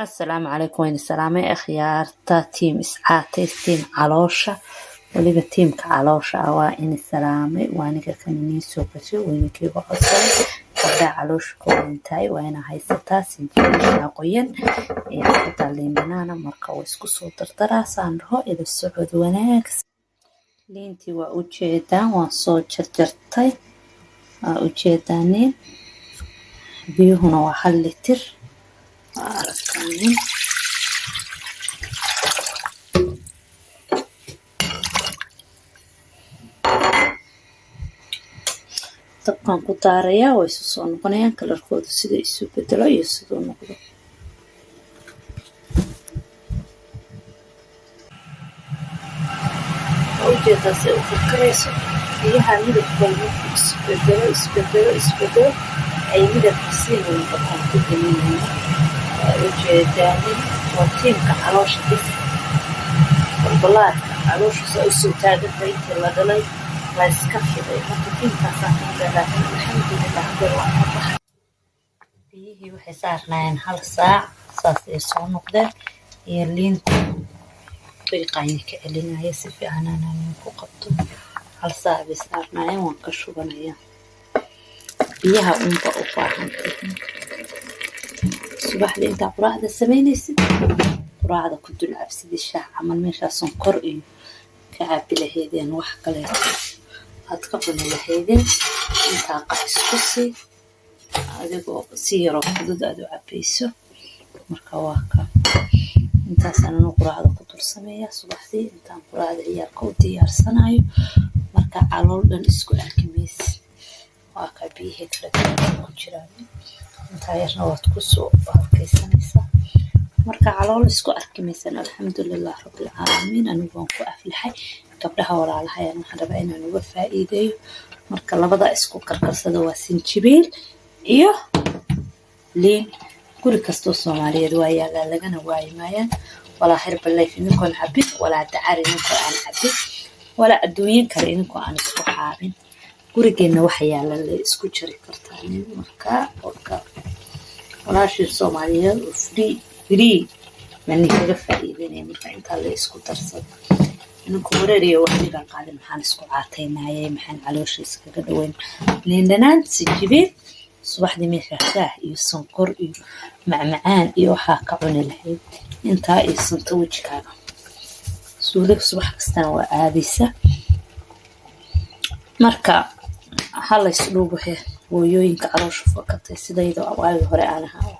السلام عليكم وين السلامة أخيارتا تيم إسعاتي تيم علوشة وليبا تيم كعلوشة أوائن السلامة وانيكا كنيني سوبتي وينكي بقصر قبدا علوش كوينتاي وانا هايستا سنجيش عقوين يحطا لين بنانا مركا ويسكو صوتر تراسان رهو إذا السعود وناكس لينتي وأوجيدان وانصو جرجرتاي أوجيدانين بيهنا وحلتر aragtaanin dabkaan ku daarayaa way isu soo noqonayaan kalarkooda sida isu bedelo iyo sidoo noqdo ujeedaas ay u karkarayso biyaha midabkooda isbedelo ay midabkiisiina noqotaan ku daminayaan ujeedaanin waa tiimka caloosha dhis balbalaadka caloosha saa usoo taagantay intii la dhalay waa iska fiday marka tiimkaasaan ka galaahin alxamdulilah hadda waa ka baxay biyihii waxay saarnaayeen 1 saac saas ay soo noqdeen iyo liinta qiiqayn ka celinaya si fiican aan ku qabto 1 saac bay saarnaayeen waan ka shubanayaa biyaha unba u baahan subaxda inta quraacda sameynaysid quraacda ku dul cabsidii shaah camal meesha sonkor iyo ka cabi lahaydeen wax kale aad ka cuni lahaydeen inta qaxis ku sii adigoo si yaro fudud aad u cabayso marka waa ka intaas aan quraacda ku dul sameeyaa subaxdii intaan quraacda ciyaarka u diyaarsanayo marka calool dhan isku arkimaysid waa ka biyaha kala ku jiraan inta yarna waad ku soo arkaysanaysaa marka calool isku arkimaysan alxamdulilah rabbil caalamiin anigu waan ku aflahay gabdhaha walaalahay waxaan rabaa inaan uga faa'iideeyo marka labada isku karkarsada waa sinjibiil iyo liin guri kastoo Soomaaliyeed waa yaala lagana waayimaayaan walaa herbal life ininkoon cabin walaa dacari ininkoon aan cabin walaa adduunyin kale ininkoon aan isku xaabin gurigeena waxa yaala la isku jiri kartaa marka orka walaashii Soomaaliyeed oo free man kaga faa'iideynay marka inta la isku darsado inuu wareeriyo waqtiga qaadan maxaan isku caataynaayay maxaan calooshiisa kaga dhaweyn liindhanaan sijibiil subaxdii meesha shaah iyo sonkor iyo macmacaan iyo waxa ka cuni lahayd inta ay sunta wajigaaga suulig subax kasta waa aadaysa marka hal isluubahay hooyooyinka caloosha fakatay sidayda awal hore aan ahaa